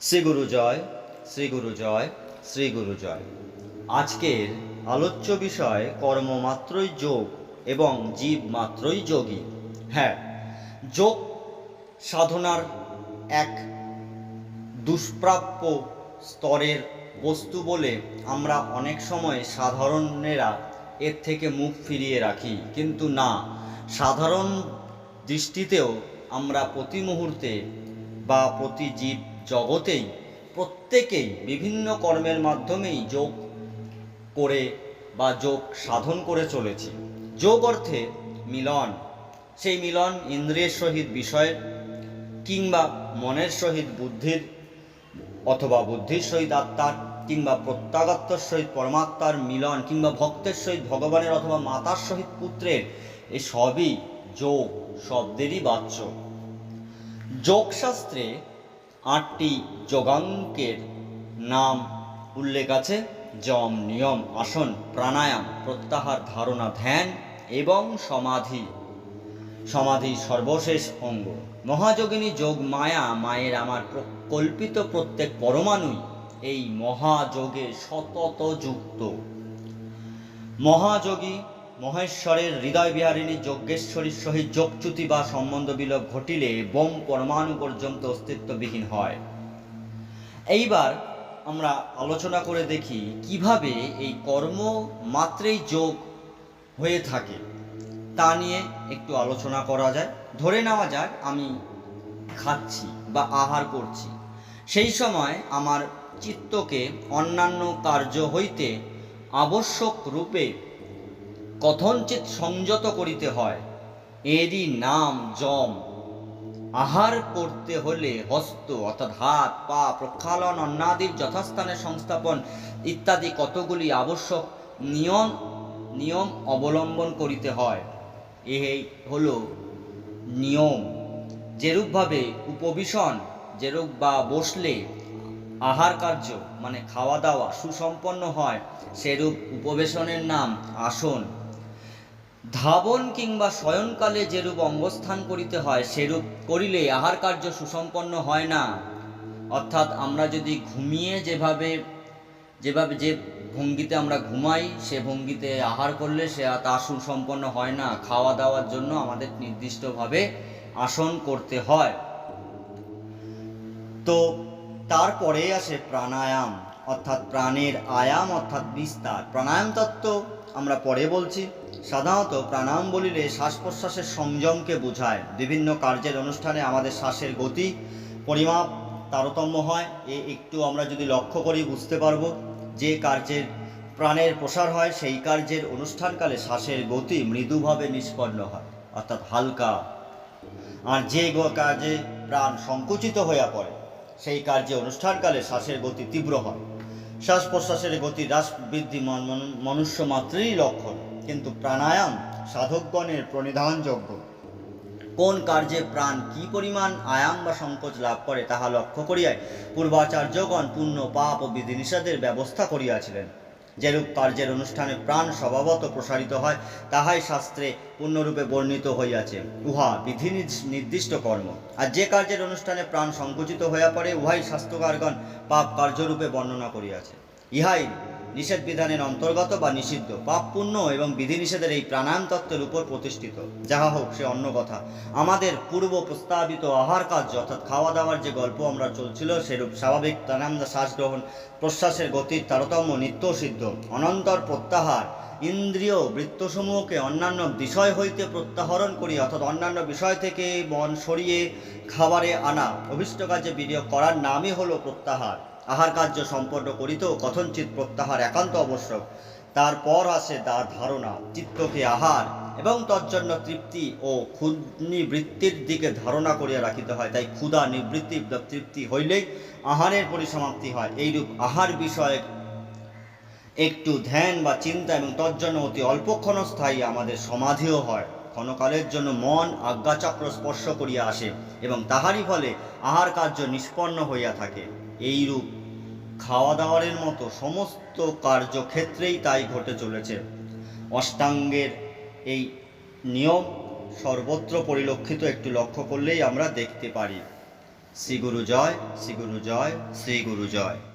শ্রী গুরু জয়, শ্রী গুরু জয়, শ্রী গুরু জয়। আজকের আলোচ্য বিষয় কর্ম মাত্রই যোগ এবং জীব মাত্রই যোগী। হ্যাঁ, যোগ সাধনার এক দুষ্প্রাপ্য স্তরের বস্তু বলে আমরা অনেক সময় সাধারণেরা এর থেকে মুখ ফিরিয়ে রাখি, কিন্তু না, সাধারণ দৃষ্টিতেও আমরা প্রতি মুহূর্তে বা প্রতি জীব জগতেই প্রত্যেকেই বিভিন্ন কর্মের মাধ্যমেই যোগ করে বা যোগ সাধন করে চলেছি। যোগ অর্থে মিলন, সেই মিলন ইন্দ্রিয়ের সহিত বিষয়ের, কিংবা মনের সহিত বুদ্ধির, অথবা বুদ্ধির সহিত আত্মার, কিংবা প্রত্যাগাত্মর সহিত পরমাত্মার মিলন, কিংবা ভক্তের সহিত ভগবানের অথবা মাতার সহিত পুত্রের, এই সবই যোগ শব্দেরই বাচ্য। যোগশাস্ত্রে 8টি যোগাঙ্কের নাম উল্লেখ আছে: যম, নিয়ম, আসন, প্রাণায়াম, প্রত্যাহার, ধারণা, ধ্যান এবং সমাধি। সমাধি সর্বশেষ অঙ্গ। মহাযোগিনী যোগ মায়া, মায়ের আমার কল্পিত প্রত্যেক পরমাণুই এই মহাযোগে সতত যুক্ত। মহাযোগী মহেশ্বরের হৃদয় বিহারিণী যজ্ঞেশ্বরীর সহিত যোগচ্যুতি বা সম্বন্ধ বিলোপ ঘটিলে বোম পরমাণু পর্যন্ত অস্তিত্ববিহীন হয়। এইবার আমরা আলোচনা করে দেখি কিভাবে এই কর্ম মাত্রেই যোগ হয়ে থাকে, তা নিয়ে একটু আলোচনা করা যায়। ধরে নেওয়া যাক আমি খাচ্ছি বা আহার করছি, সেই সময় আমার চিত্তকে অন্যান্য কার্য হইতে আবশ্যক রূপে কথঞ্চিত সংযত করিতে হয়। এরই নাম যম। আহার করতে হলে হস্ত অর্থাৎ হাত, পা প্রক্ষালন, অন্নাদির যথাস্থানে সংস্থাপন ইত্যাদি কতগুলি আবশ্যক নিয়ম অবলম্বন করিতে হয়। এই হলো নিয়ম। যেরূপভাবে উপবিশন, যেরূপ বা বসলে আহার কার্য মানে খাওয়া দাওয়া সুসম্পন্ন হয়, সেরূপ উপবেশনের নাম আসন। ধাবন কিংবা শয়নকালে যেরূপ অঙ্গস্থান করিতে হয়, সেরূপ করিলে আহার কার্য সুসম্পন্ন হয় না। অর্থাৎ আমরা যদি ঘুমিয়ে যেভাবে যে ভঙ্গিতে আমরা ঘুমাই, সে ভঙ্গিতে আহার করলে তা সুসম্পন্ন হয় না। খাওয়া দাওয়ার জন্য আমাদের নির্দিষ্টভাবে আসন করতে হয়। তো তারপরে আসে প্রাণায়াম, অর্থাৎ প্রাণের আয়াম অর্থাৎ বিস্তার। প্রাণায়াম তত্ত্ব আমরা পরে বলছি। সাধারণত প্রাণায়াম বলিলে শ্বাস প্রশ্বাসের সংযমকে বোঝায়। বিভিন্ন কার্যের অনুষ্ঠানে আমাদের শ্বাসের গতি পরিমাপ তারতম্য হয়। একটু আমরা যদি লক্ষ্য করি বুঝতে পারবো। যে কার্যের প্রাণের প্রসার হয়, সেই কার্যের অনুষ্ঠানকালে শ্বাসের গতি মৃদুভাবে নিষ্পন্ন হয়, অর্থাৎ হালকা। আর যে কার্যে প্রাণ সংকুচিত হইয়া পড়ে, সেই কার্যে অনুষ্ঠানকালে শ্বাসের গতি তীব্র হয়। শ্বাস প্রশ্বাসের গতি হ্রাস বৃদ্ধি মনুষ্য মাত্রেরই লক্ষণ, কিন্তু প্রাণায়াম সাধকগণের প্রণিধানযোগ্য। কোন কার্যে প্রাণ কি পরিমাণ আয়াম বা সংকোচ লাভ করে, তাহা লক্ষ্য করিয়াই পূর্বাচার্যগণ পুণ্য, পাপ ও বিধিনিষেধের ব্যবস্থা করিয়াছিলেন। যেরূপ কার্যের অনুষ্ঠানে প্রাণ স্বভাবত প্রসারিত হয়, তাহাই শাস্ত্রে পূর্ণরূপে বর্ণিত হইয়াছে। উহা বিধি নির্দিষ্ট কর্ম। আর যে কার্যের অনুষ্ঠানে প্রাণ সংকুচিত হইয়া পড়ে, উহাই শাস্ত্রকারগণ পাপ কার্যরূপে বর্ণনা করিয়াছে। ইহাই নিষেধ বিধানের অন্তর্গত বা নিষিদ্ধ। পাপ, পুণ্য এবং বিধিনিষেধের এই প্রাণায়াম তত্ত্বের উপর প্রতিষ্ঠিত। যাহা হোক, সে অন্য কথা। আমাদের পূর্ব প্রস্তাবিত আহার কার্য অর্থাৎ খাওয়া দাওয়ার যে গল্প আমরা চলছিল, সেরূপ স্বাভাবিক প্রাণায়াম শ্বাস গ্রহণ প্রশ্বাসের গতির তারতম্য নিত্য সিদ্ধ। অনন্তর প্রত্যাহার ইন্দ্রিয় বৃত্তসমূহকে অন্যান্য বিষয় হইতে প্রত্যাহরণ করি, অর্থাৎ অন্যান্য বিষয় থেকে মন সরিয়ে খাবারে আনা, অভিষ্ট কার্যে বিনিয়োগ করার নামই হলো প্রত্যাহার। আহার কার্য সম্পন্ন করিতেও কথঞ্চিত প্রত্যাহার একান্ত আবশ্যক। তারপর আসে তার ধারণা। চিত্তকে আহার এবং তজ্জন্য তৃপ্তি ও ক্ষুদ্নিবৃত্তির দিকে ধারণা করিয়া রাখিতে হয়। তাই ক্ষুধা নিবৃত্তি তৃপ্তি হইলেই আহারের পরিসমাপ্তি হয়। এইরূপ আহার বিষয়ে একটু ধ্যান বা চিন্তা এবং তজ্জন্য অতি অল্পক্ষণ স্থায়ী আমাদের সমাধিও হয়। ক্ষণকালের জন্য মন আজ্ঞাচক্র স্পর্শ করিয়া আসে এবং তাহারই ফলে আহার কার্য নিষ্পন্ন হইয়া থাকে। এইরূপ খাওয়া দাওয়ারের মতো সমস্ত কার্যক্ষেত্রেই তাই ঘটে চলেছে। অষ্টাঙ্গের এই নিয়ম সর্বত্র পরিলক্ষিত, একটু লক্ষ্য করলেই আমরা দেখতে পারি। শ্রী গুরু জয়, শ্রী গুরু জয়, শ্রী গুরু জয়।